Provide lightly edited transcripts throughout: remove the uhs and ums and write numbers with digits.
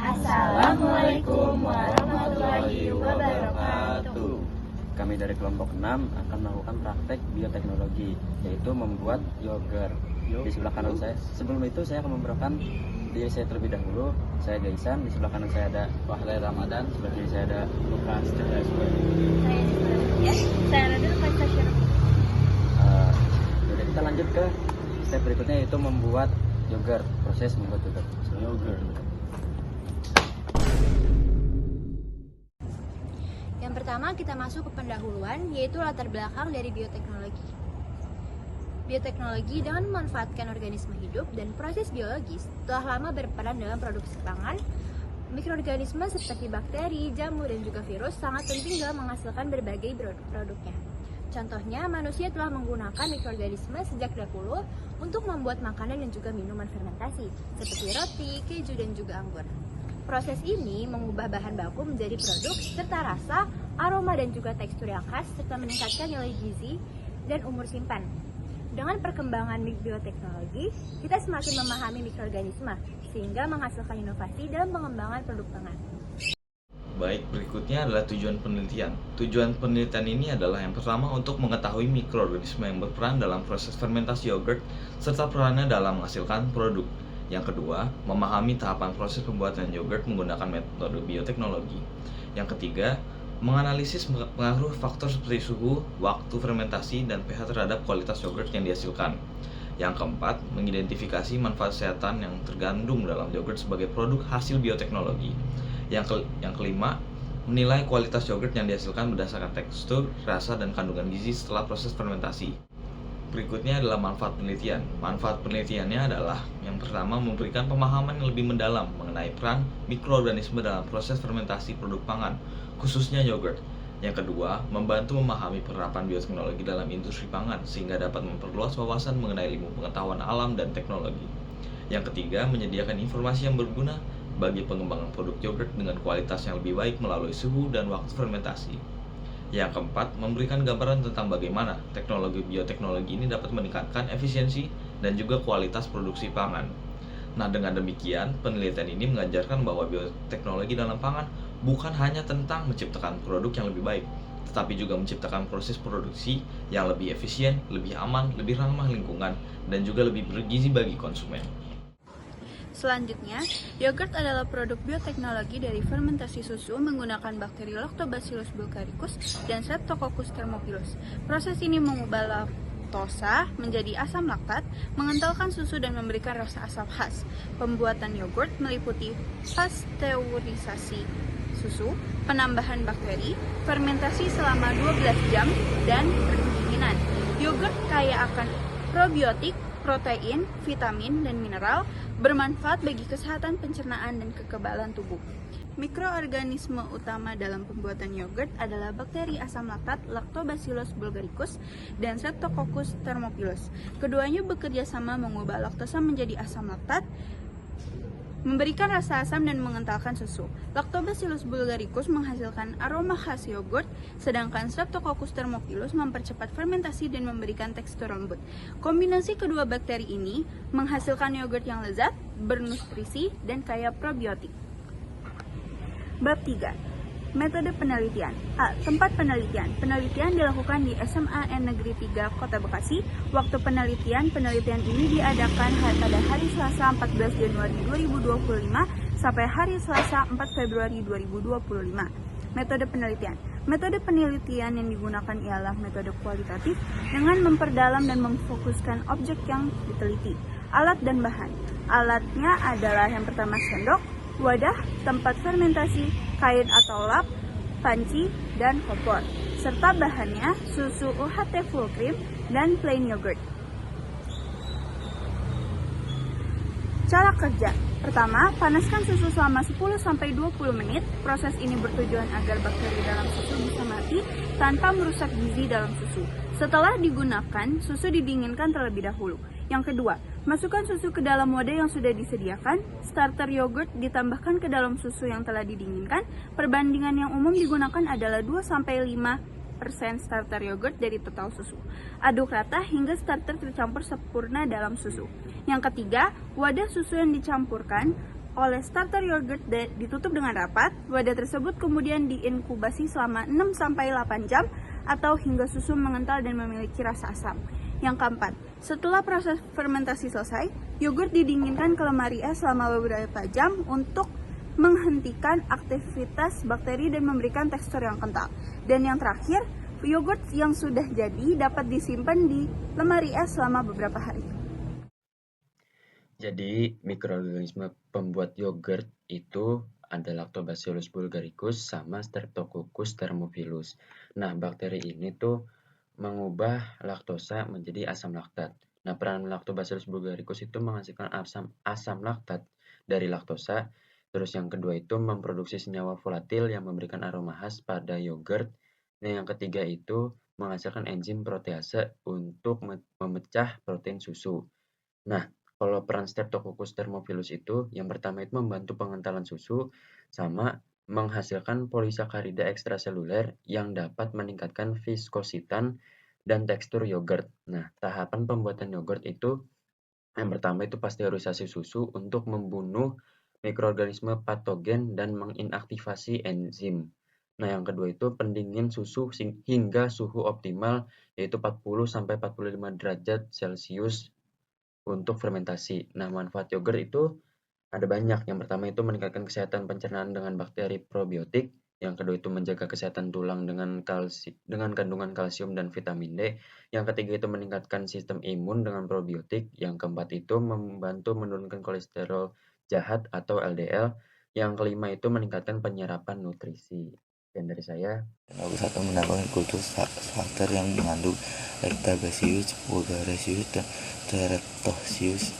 Assalamualaikum warahmatullahi wabarakatuh. Kami dari kelompok 6 akan melakukan praktek bioteknologi, yaitu membuat yogurt. Di sebelah kanan saya, sebelum itu saya akan memperkenalkan diri saya terlebih dahulu. Saya Gaisan, di sebelah kanan saya ada Wahlai Ramadan, sebelah kiri saya ada Lukas Cahaya Suwandi. Saya Radul Pancasila. Jadi kita lanjut ke step berikutnya, yaitu membuat yogurt. Proses membuat yogurt. Yang pertama kita masuk ke pendahuluan, yaitu latar belakang dari bioteknologi. Bioteknologi dengan memanfaatkan organisme hidup dan proses biologis telah lama berperan dalam produksi pangan. Mikroorganisme seperti bakteri, jamur, dan juga virus sangat penting dalam menghasilkan berbagai produknya. Contohnya, manusia telah menggunakan mikroorganisme sejak dahulu untuk membuat makanan dan juga minuman fermentasi, seperti roti, keju, dan juga anggur. Proses ini mengubah bahan baku menjadi produk serta rasa, aroma, dan juga tekstur yang khas, serta meningkatkan nilai gizi dan umur simpan. Dengan perkembangan bioteknologi, kita semakin memahami mikroorganisme, sehingga menghasilkan inovasi dalam pengembangan produk pangan. Baik, berikutnya adalah tujuan penelitian. Tujuan penelitian ini adalah yang pertama untuk mengetahui mikroorganisme yang berperan dalam proses fermentasi yogurt, serta perannya dalam menghasilkan produk. Yang kedua, memahami tahapan proses pembuatan yogurt menggunakan metode bioteknologi. Yang ketiga, menganalisis pengaruh faktor seperti suhu, waktu fermentasi, dan pH terhadap kualitas yogurt yang dihasilkan. Yang keempat, mengidentifikasi manfaat kesehatan yang tergandung dalam yogurt sebagai produk hasil bioteknologi. Yang kelima, menilai kualitas yogurt yang dihasilkan berdasarkan tekstur, rasa, dan kandungan gizi setelah proses fermentasi. Berikutnya adalah manfaat penelitian. Manfaat penelitiannya adalah yang pertama, memberikan pemahaman yang lebih mendalam mengenai peran mikroorganisme dalam proses fermentasi produk pangan, khususnya yogurt. Yang kedua, membantu memahami penerapan bioteknologi dalam industri pangan sehingga dapat memperluas wawasan mengenai ilmu pengetahuan alam dan teknologi. Yang ketiga, menyediakan informasi yang berguna bagi pengembangan produk yogurt dengan kualitas yang lebih baik melalui suhu dan waktu fermentasi. Yang keempat, memberikan gambaran tentang bagaimana teknologi bioteknologi ini dapat meningkatkan efisiensi dan juga kualitas produksi pangan. Nah, dengan demikian, penelitian ini mengajarkan bahwa bioteknologi dalam pangan bukan hanya tentang menciptakan produk yang lebih baik, tetapi juga menciptakan proses produksi yang lebih efisien, lebih aman, lebih ramah lingkungan, dan juga lebih bergizi bagi konsumen. Selanjutnya, yogurt adalah produk bioteknologi dari fermentasi susu menggunakan bakteri Lactobacillus bulgaricus dan Streptococcus thermophilus. Proses ini mengubah laktosa menjadi asam laktat, mengentalkan susu dan memberikan rasa asam khas. Pembuatan yogurt meliputi pasteurisasi susu, penambahan bakteri, fermentasi selama 12 jam, dan pendinginan. Yogurt kaya akan probiotik, protein, vitamin, dan mineral, bermanfaat bagi kesehatan pencernaan dan kekebalan tubuh. Mikroorganisme utama dalam pembuatan yogurt adalah bakteri asam laktat Lactobacillus bulgaricus dan Streptococcus thermophilus. Keduanya bekerja sama mengubah laktosa menjadi asam laktat, memberikan rasa asam dan mengentalkan susu. Lactobacillus bulgaricus menghasilkan aroma khas yogurt, sedangkan Streptococcus thermophilus mempercepat fermentasi dan memberikan tekstur lembut. Kombinasi kedua bakteri ini menghasilkan yogurt yang lezat, bernutrisi, dan kaya probiotik. Bab 3. Metode penelitian. A. Tempat penelitian. Penelitian dilakukan di SMAN Negeri 3 Kota Bekasi. Waktu penelitian ini diadakan pada hari Selasa 14 Januari 2025 sampai hari Selasa 4 Februari 2025. Metode penelitian. Metode penelitian yang digunakan ialah metode kualitatif dengan memperdalam dan memfokuskan objek yang diteliti. Alat dan bahan. Alatnya adalah yang pertama sendok, wadah, tempat fermentasi, kain atau lap, panci, dan kompor. Serta bahannya susu UHT full cream dan plain yogurt. Cara kerja. Pertama, panaskan susu selama 10-20 menit. Proses ini bertujuan agar bakteri dalam susu bisa mati tanpa merusak gizi dalam susu. Setelah digunakan, susu didinginkan terlebih dahulu. Yang kedua, masukkan susu ke dalam wadah yang sudah disediakan. Starter yogurt ditambahkan ke dalam susu yang telah didinginkan. Perbandingan yang umum digunakan adalah 2-5% starter yogurt dari total susu. Aduk rata hingga starter tercampur sempurna dalam susu. Yang ketiga, wadah susu yang dicampurkan oleh starter yogurt ditutup dengan rapat. Wadah tersebut kemudian diinkubasi selama 6-8 jam atau hingga susu mengental dan memiliki rasa asam. Yang keempat, setelah proses fermentasi selesai, yogurt didinginkan ke lemari es selama beberapa jam untuk menghentikan aktivitas bakteri dan memberikan tekstur yang kental. Dan yang terakhir, yogurt yang sudah jadi dapat disimpan di lemari es selama beberapa hari. Jadi, mikroorganisme pembuat yogurt itu ada Lactobacillus bulgaricus sama Streptococcus thermophilus. Nah, bakteri ini tuh mengubah laktosa menjadi asam laktat. Nah, peran Lactobacillus bulgaricus itu menghasilkan asam laktat dari laktosa. Terus yang kedua itu memproduksi senyawa volatil yang memberikan aroma khas pada yogurt. Nah, yang ketiga itu menghasilkan enzim protease untuk memecah protein susu. Nah, kalau peran Streptococcus thermophilus itu, yang pertama itu membantu pengentalan susu sama menghasilkan polisakarida ekstraseluler yang dapat meningkatkan viskositas dan tekstur yogurt. Nah, tahapan pembuatan yogurt itu yang pertama itu pasteurisasi susu untuk membunuh mikroorganisme patogen dan menginaktivasi enzim. Nah, yang kedua itu pendingin susu hingga suhu optimal yaitu 40-45 derajat Celcius untuk fermentasi. Nah, manfaat yogurt itu ada banyak. Yang pertama itu meningkatkan kesehatan pencernaan dengan bakteri probiotik. Yang kedua itu menjaga kesehatan tulang dengan kandungan kalsium dan vitamin D. Yang ketiga itu meningkatkan sistem imun dengan probiotik. Yang keempat itu membantu menurunkan kolesterol jahat atau LDL. Yang kelima itu meningkatkan penyerapan nutrisi. Dan dari saya, Nomor 1 menambahkan kultur starter yang mengandung Lactobacillus bulgaricus dan Streptococcus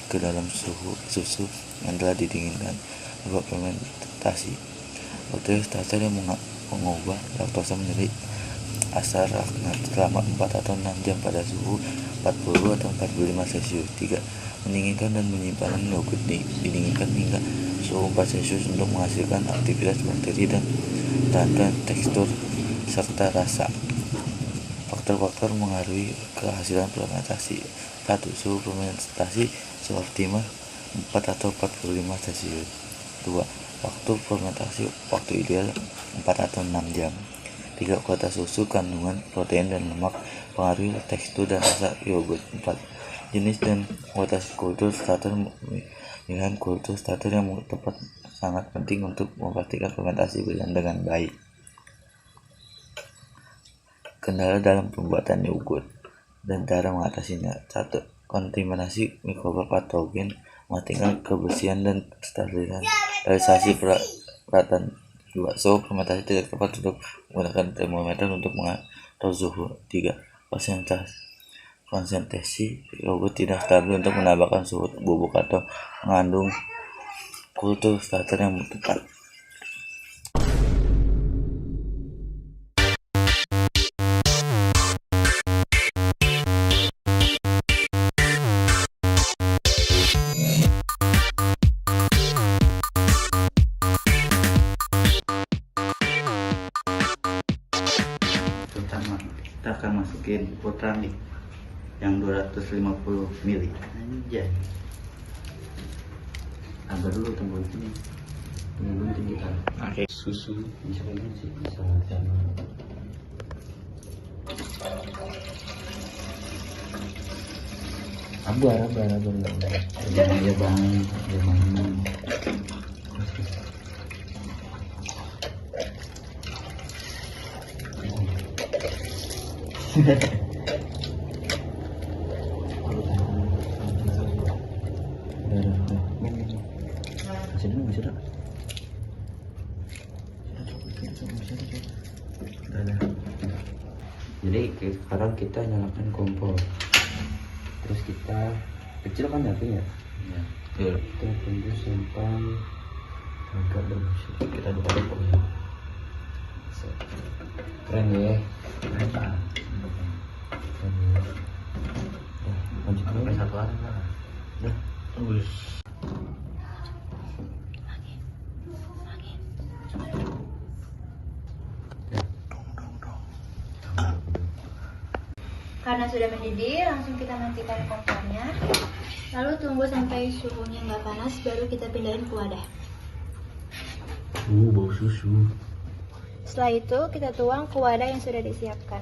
ke dalam susu yang telah didinginkan untuk fermentasi. Kultur starter yang mengubah laktosa menjadi asam laktat selama 4 atau 6 jam pada suhu 40 atau 45 Celcius. 3. Mendinginkan dan menyimpan yogurt didinginkan hingga suhu 4 Celcius untuk menghasilkan aktivitas bakteri dan tekstur serta rasa. Faktor-faktor mengaruhi kehasilan fermentasi. 1. Suhu fermentasi seoptimal 4 atau 45 Celcius. 2. Waktu fermentasi, waktu ideal 4 atau 6 jam. 3. Kualitas susu, kandungan protein dan lemak, pengaruhi tekstur dan rasa yogurt. 4. Jenis dan kualitas kultur starter. Pilihan kultur starter yang tepat sangat penting untuk memastikan fermentasi berjalan dengan baik. Kendala dalam pembuatan yogurt dan cara mengatasinya. 1. Kontaminasi mikroba patogen, mematikan kebersihan dan sterilisasi peralatan. 2. Suhu fermentasi tidak tepat untuk menggunakan termometer untuk mengatur suhu. 3. Konsentrasi yogurt tidak stabil untuk menambahkan suhu bubuk atau mengandung kultur starter yang tepat. Pertama, kita akan masukin ultramix yang 250 ml. anjay. Sabar dulu tunggu ini. Tunggu kita. Oke. Susu Bisa ini sih, bisa sama. abar. Jangan ya bang, jangan. Masih dulu. Jadi sekarang kita nyalakan kompor. Terus kita kecil kan apinya. Ya. Betul. Kita tunggu sampai agak berbusuk. Kita buka kompornya. Keren ya. Keren Pak. Lanjut dulu. Sampai 1 hari Pak. Dah. Terus. Karena sudah mendidih, langsung kita matikan kompornya. Lalu tunggu sampai suhunya nggak panas, baru kita pindahin ke wadah. Bau susu. Setelah itu kita tuang ke wadah yang sudah disiapkan.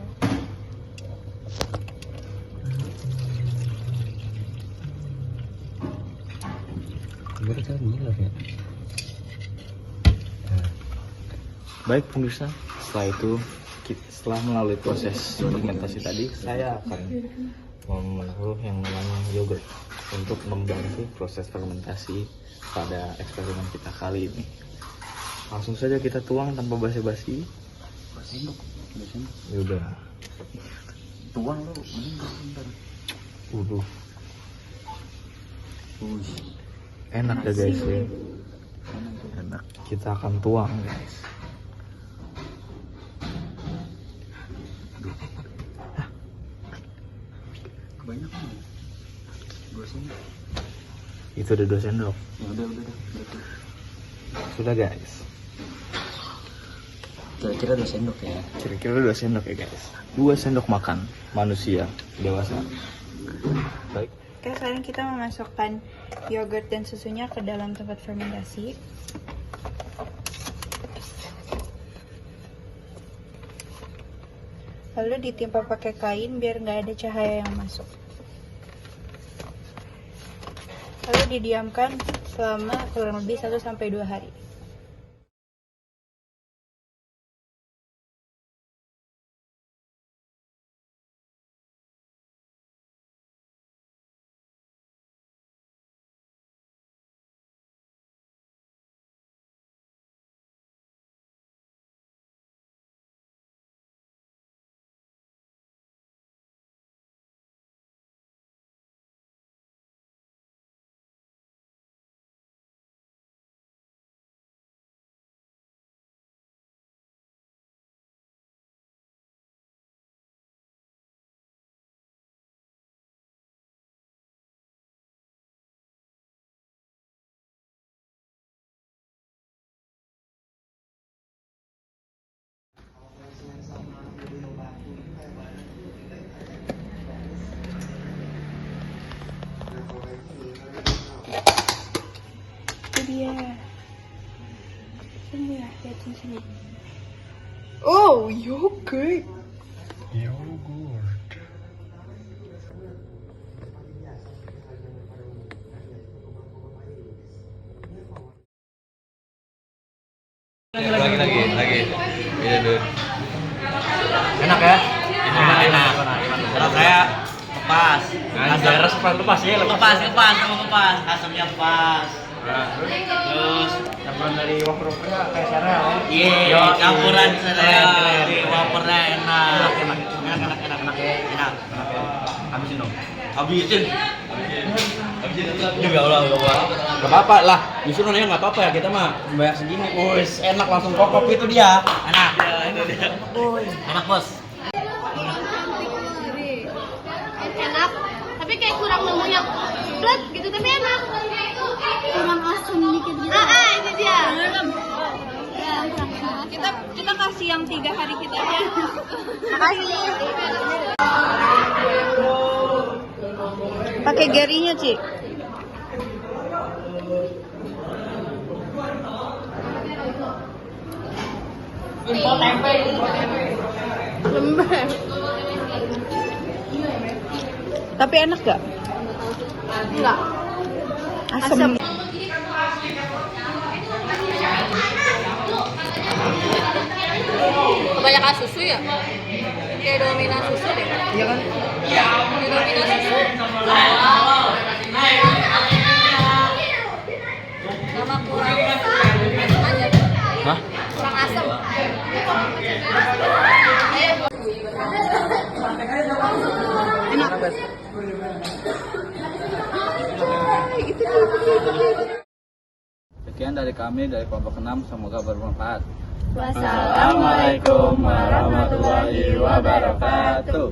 Baik pemirsa, setelah itu setelah melalui proses fermentasi tadi, saya akan menaruh yang namanya yogurt untuk membantu proses fermentasi pada eksperimen kita kali ini. Langsung saja kita tuang tanpa basa-basi. Udah. Tuang lu, bentar. Waduh. Enak ya guys ya. Enak. Kita akan tuang guys. Kebanyakan. 2 sendok. Itu udah 2 sendok. Ya udah. Sudah guys. Kira-kira 2 sendok ya. Kira-kira 2 sendok ya guys. 2 sendok makan manusia dewasa. Baik. Oke, sekarang kita memasukkan yogurt dan susunya ke dalam tempat fermentasi. Lalu ditimpa pakai kain biar nggak ada cahaya yang masuk. Lalu didiamkan selama kurang lebih 1-2 hari. Dia sini ya, lihatin sini. Oh, yogurt. Lagi. Iya, Dun. Enak ya? Enak. Kalau saya lepas. Lepas ya, Lepas. Asamnya pas. Terus campuran dari wafer-wafernya kayak sereal. iya, campuran sereal. Wafernya enak. Enak. Habisin dong. Habisin juga udah. Gak apa-apa lah, justru nanya gak apa-apa ya, kita mah banyak segini. Wih, enak langsung kokop itu dia. Enak. Enak, Bos. Enak, tapi kayak kurang nemu yang flat gitu, tapi enak. Kurang asam dikit gitu. Ini dia. Kita kasih yang 3 hari kita ya. Makasih. Pakai garinya, Ci. Lembek. Tapi enak gak? Enggak. Asam. Kebanyakan susu ya? Kayak dominan susu deh. Iya kan? Kayak dominan susu. Sama kurang asam aja. Hah? Kurang asam. Enak. Sekian dari kami dari kelompok 6, semoga bermanfaat. Wassalamualaikum warahmatullahi wabarakatuh.